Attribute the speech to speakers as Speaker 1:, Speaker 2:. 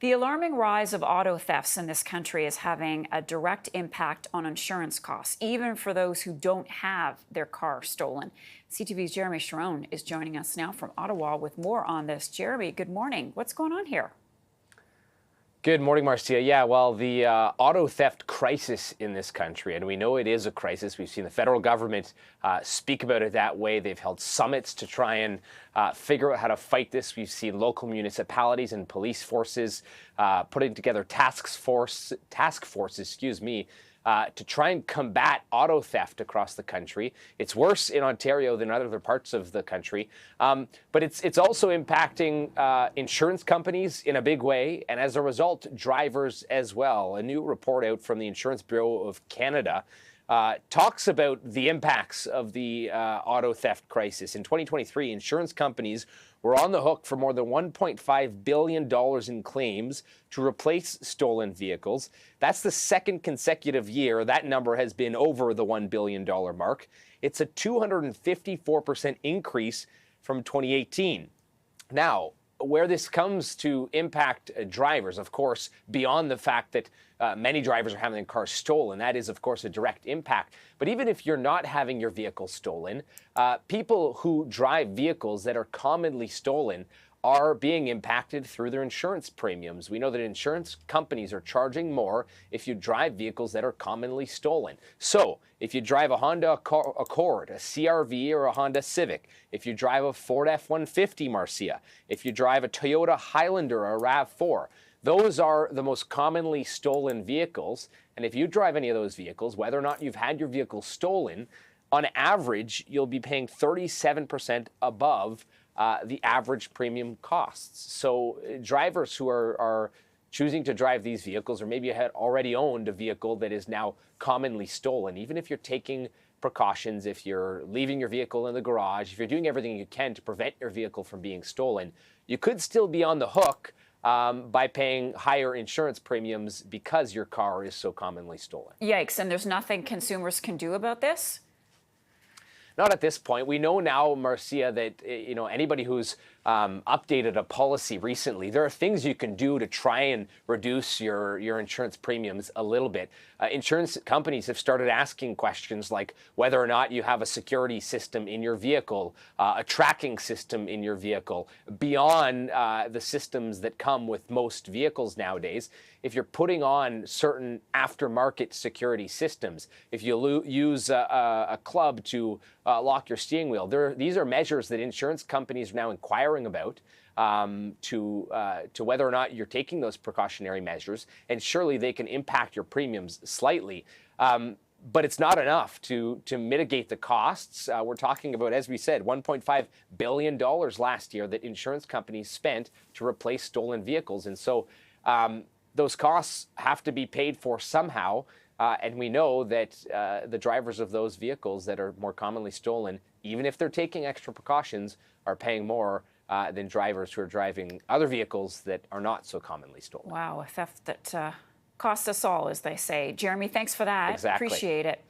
Speaker 1: The alarming rise of auto thefts in this country is having a direct impact on insurance costs, even for those who don't have their car stolen. CTV's Jeremie Charron is joining us now from Ottawa with more on this. Jeremie, good morning. What's going on here?
Speaker 2: Good morning, Marcia. Yeah, well, the auto theft crisis in this country, and we know it is a crisis. We've seen the federal government speak about it that way. They've held summits to try and figure out how to fight this. We've seen local municipalities and police forces putting together task forces, to try and combat auto theft across the country. It's worse in Ontario than other parts of the country, but it's also impacting insurance companies in a big way, and as a result, drivers as well. A new report out from the Insurance Bureau of Canada talks about the impacts of the auto theft crisis. In 2023, insurance companies were on the hook for more than $1.5 billion in claims to replace stolen vehicles. That's the second consecutive year that number has been over the $1 billion mark. It's a 254% increase from 2018. Now, where this comes to impact drivers, of course, beyond the fact that many drivers are having their cars stolen, that is, of course, a direct impact. But even if you're not having your vehicle stolen, people who drive vehicles that are commonly stolen are being impacted through their insurance premiums. We know that insurance companies are charging more if you drive vehicles that are commonly stolen. So if you drive a Honda Accord, a CR-V, or a Honda Civic, if you drive a Ford F-150 Marcia, if you drive a Toyota Highlander or a RAV4, those are the most commonly stolen vehicles. And if you drive any of those vehicles, whether or not you've had your vehicle stolen, on average, you'll be paying 37% above the average premium costs. So drivers who are choosing to drive these vehicles, or maybe had already owned a vehicle that is now commonly stolen, even if you're taking precautions, if you're leaving your vehicle in the garage, if you're doing everything you can to prevent your vehicle from being stolen, you could still be on the hook by paying higher insurance premiums because your car is so commonly stolen.
Speaker 1: Yikes, and there's nothing consumers can do about this?
Speaker 2: Not at this point. We know now, Marcia, that anybody who's updated a policy recently, there are things you can do to try and reduce your insurance premiums a little bit. Insurance companies have started asking questions like whether or not you have a security system in your vehicle, a tracking system in your vehicle, beyond the systems that come with most vehicles nowadays. If you're putting on certain aftermarket security systems, if you use a club to lock your steering wheel, these are measures that insurance companies are now inquiring about to whether or not you're taking those precautionary measures, and surely they can impact your premiums slightly. But it's not enough to mitigate the costs. We're talking about, as we said, $1.5 billion last year that insurance companies spent to replace stolen vehicles. And so those costs have to be paid for somehow. And we know that the drivers of those vehicles that are more commonly stolen, even if they're taking extra precautions, are paying more than drivers who are driving other vehicles that are not so commonly stolen.
Speaker 1: Wow, a theft that costs us all, as they say. Jeremie, thanks for that.
Speaker 2: Exactly.
Speaker 1: Appreciate it.